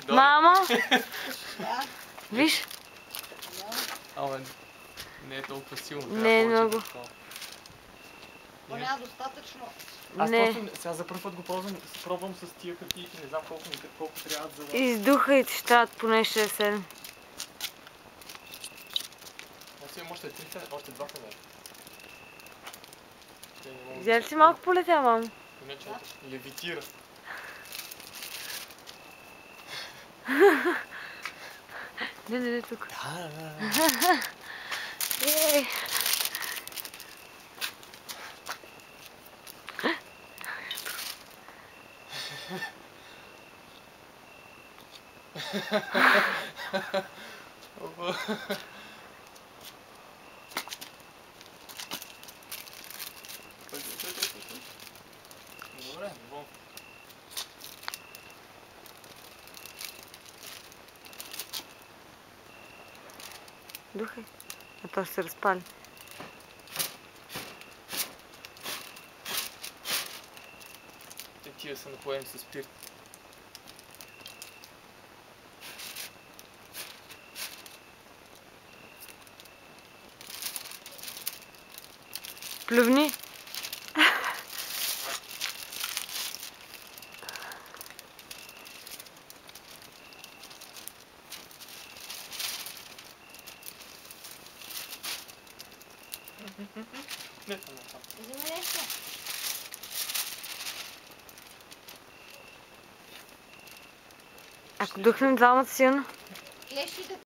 Мамо! Да. Виж? Ама не е толкова силно. Не е много. Поне достатъчно. Аз Не. просто сега за първ път го пробвам с тия хартийки, не знам колко трябва за да... Издуха и ти ще трябват поне 6-7. Аз имам още 3 фенера, още 2 фенера. Взяли си малко полетя, мамо? Иначе левитира. Не, тук. Да. Ей. Добре, bon. Духай. А то ще се разпали. Тия са напоени с спирт. Плювни. Не, това не е там. Вземи нещо. Ако духнем двамата силно. Клещите